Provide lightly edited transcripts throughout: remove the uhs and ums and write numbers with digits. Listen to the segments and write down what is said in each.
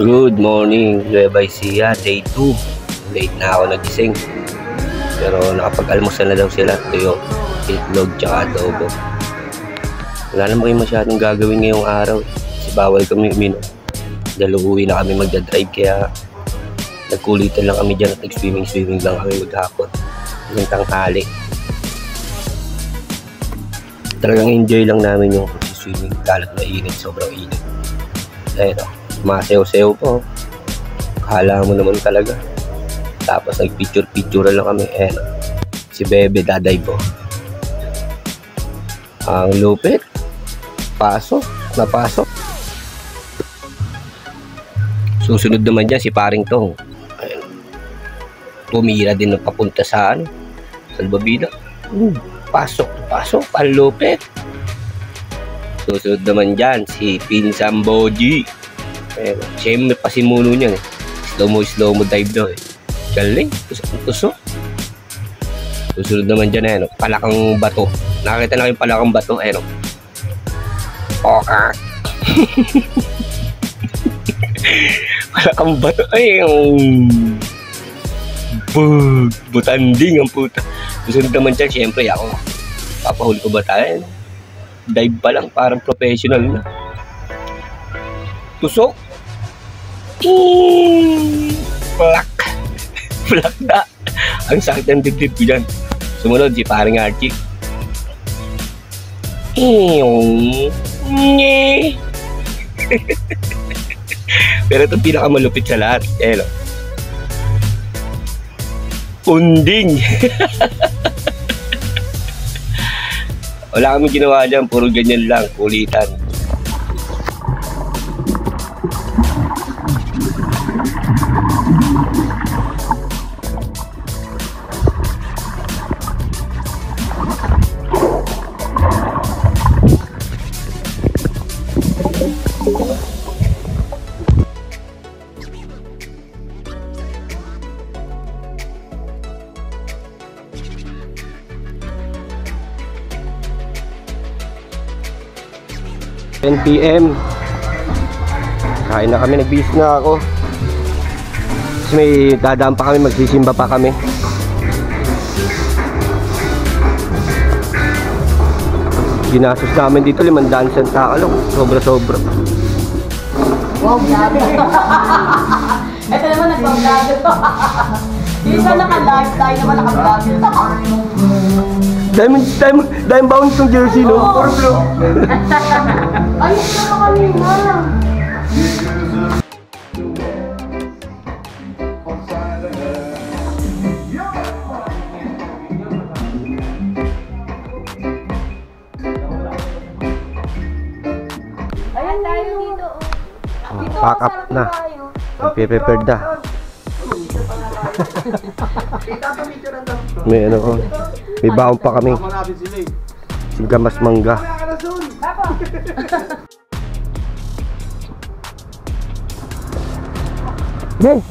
Good morning, Nueva Ecija, day 2. Late na ako nagising. Pero nakapag-almusal na daw sila. Ito yung itlog tsaka adobo. Wala naman kayo masyadong gagawin ngayong araw. Kasi bawal kami uminom. Dahil uuwi na kami magdadrive, kaya nagkulitan lang kami dyan at nag-swimming lang kami maghapon. Yung tanghali. Talagang enjoy lang namin yung swimming. Kalat na init, sobrang init. Ayun o. Masayaw-sayaw po. Kala mo naman talaga. Tapos nagpicture lang kami. Si Bebe daday po. Ang lupit. Napasok. Susunod naman dyan si Paring Tong. Ayan. Pumira din ng papunta sa Salbabida. Pasok. Ang lupit. Susunod naman dyan si Pinsang Boji. Siya yung may pasimuno niyan. Slow mo dive daw. Galing. Tusok. Susunod naman dyan. Palakang bato. Nakakita na yung palakang bato. Poka. Palakang bato. Butanding ang puta. Susunod naman dyan. Siyempre ako. Papahuli ko ba tayo? Dive pa lang. Parang professional na. Tusok. Plak na. Ang sakit ng dibdib ko dyan. Sumunod si Paring Archie. Pero ito pinakamalupit sa lahat. Unding. Wala kami ginawa dyan. Puro ganyan lang. Kulitan. PM. Kain na kami, nagbihis na ako. Kasi may dadaan pa kami, magsisimba pa kami. Ginastos namin dito 500 centavos. Sobra. Wow, grabe. Ito naman nag-vlog. Hindi siya naka-live, tayo naman naka-vlog. Diamond bound itong jersey, no? Puro blue. Ayun na kanina. Ayan tayo dito. Pack up na. Nagpe-prepared na. May baon pa kami. Singgamas mangga. Hey!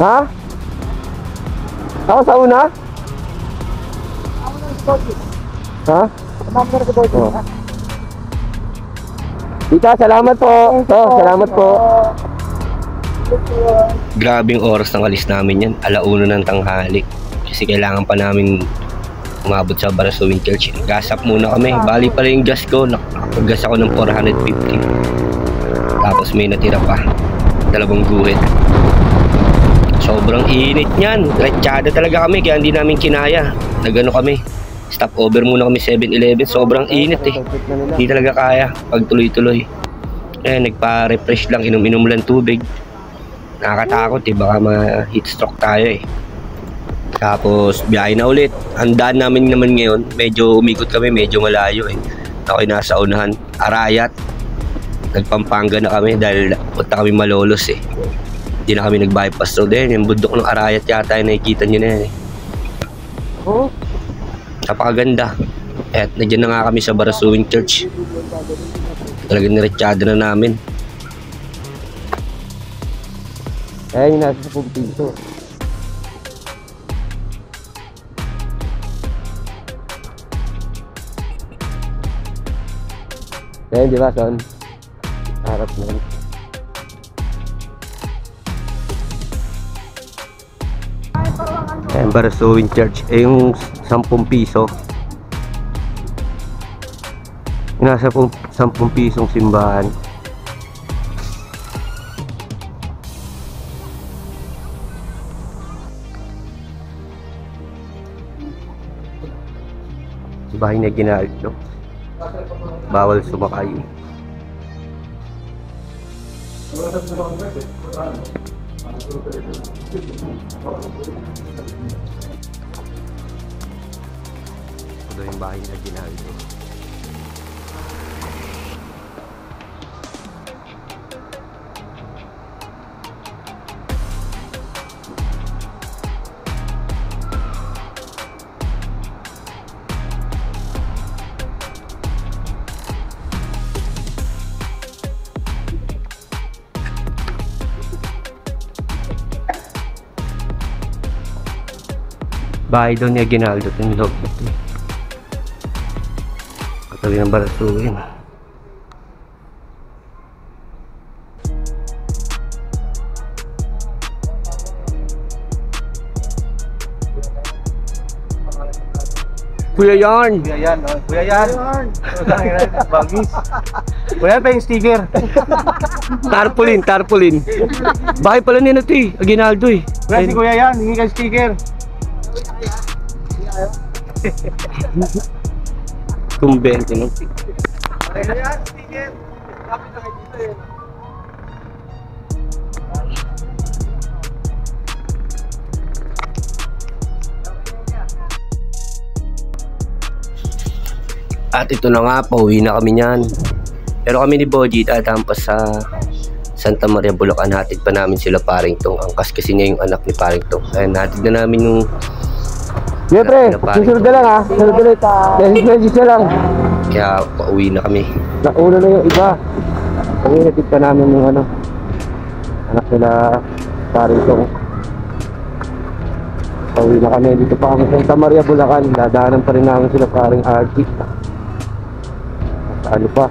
Ha? Ako sa una? Ha? Oh. Tita, salamat po. Salamat po. Grabing oras ng alis namin yan. 1:00 ng tanghali. Kasi kailangan pa namin umabot sa Barasawin Church. Gasap muna kami. Bali pala yung gas ko. Nakapag-gas ako ng 450. Tapos may natira pa. 2 guhit. Sobrang init niyan. Retsyada talaga kami. Kaya hindi namin kinaya. Nagano kami. Stop over muna kami 7-Eleven. Sobrang init eh. Hindi talaga kaya pag tuloy-tuloy. Nagpa-refresh lang. Inom-inom lang tubig. Nakakatakot eh. Baka ma-heat stroke tayo eh. Tapos biyahe na ulit. Ang daan namin naman ngayon, medyo umikot kami. Medyo malayo eh. Ako'y nasa unahan. Arayat. Nagpampanga na kami dahil punta kami Malolos eh. Hindi na kami nag-bypass road eh. Yung bundok ng Arayat yata nakikita nyo na yan eh. Napakaganda. At nandiyan na nga kami sa Barasawin Church. Talagang niretsyada na namin. Yung nasa 10 piso. Ayan, di ba, Son? Harap na. Ayan, para suwing church. Eh, yung 10 piso. Nasa 10 pisong simbahan. Bahay na ginaaldo. Bawal sumakay. Ito yung bahay na ginaaldo. Bahay doon ni Aguinaldo, ito yung loob nito. Katabi ng Barasuin. Kuya Yarn! Kuya Yan, oh. Kuya Yan! Bagis! Kuya pa yung sticker! Tarpaulin! Bahay pala nila ito eh, Aguinaldo eh. Kuya si Kuya Yan, hingi ka sticker! Kumbente no? Kuya Yan, sticker! Kapit na kayo dito eh! At ito na nga, pauwi na kami niyan. Pero kami ni Boji tatampas sa Santa Maria, Bulacan. Hatid pa namin sila Paringtong. Angkas kasi niya yung anak ni Paringtong. Ayan, hatid na namin yung Siyempre, susunod na lang ha. Susunod ulit. Message na lang. kaya pauwi na kami. Nauna na yung iba. Kami hatid pa namin yung ano, anak nila Paringtong. Pauwi na kami. Dito pa kami sa Santa Maria, Bulacan. Dadaanan pa rin namin sila paring Archie. Ano pa?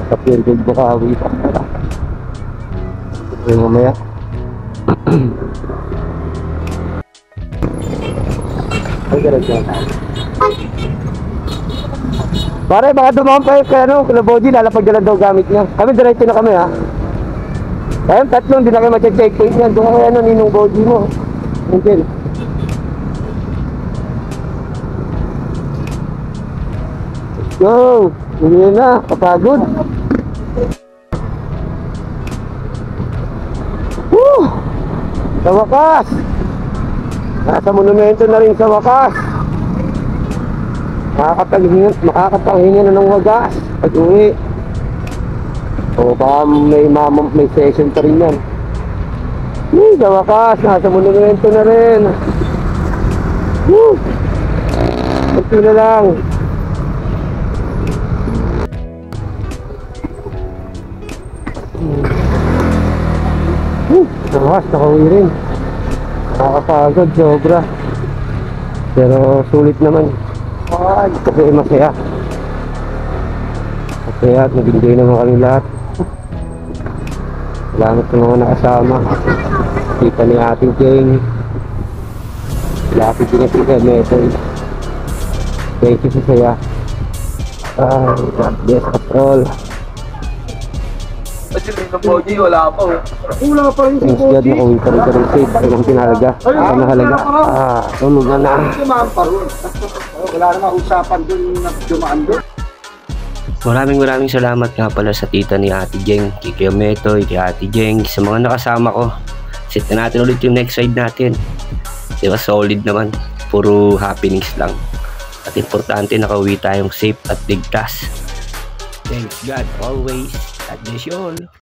Sa Piergold Bukawi pa. Ito yung mamaya. Ay, ganun siya. Pare, baka dumaan pa yung kaya ano, kula Boji, lalapag na lang daw gamit niya. Kami, diretso na kami ha. Ayun, tatlong, di na kayo mag-checkpoint yan. Doon kaya ano, ninong Boji mo. Angel. Go! Hindi na, kapagod. Woo! Sa wakas! Nasa monumento na rin sa wakas. Makakapanghinga na ng wagas pag uwi. O baka may session pa rin yan. Sa wakas, nasa monumento na rin. Woo! Ito na lang. Nakas, nakauwi rin. Nakakapagod, sobra. Pero sulit naman. Kasi masaya. Masaya at nag-enjoy naman kami lahat. Salamat sa mga nakasama. Kita ni ating Jeng. Lapit din na si Metoy. Thank you sa saya. God bless us all. Boji, wala pa oh. Wala pa rin si Thanks God, nakauwi pa rin ka rin safe. Ay, ang pinalaga. Ang nahalaga. Tulog na na. Wala namang usapan dun na dumaan dun. Maraming salamat nga pala sa tita ni Ate Jeng, kay Kuya Metoy, kay Ate Jeng, sa mga nakasama ko. Set na natin ulit yung next ride natin. Diba, solid naman. Puro happenings lang. At importante, nakauwi tayong safe at ligtas. Thanks God always. God bless you all.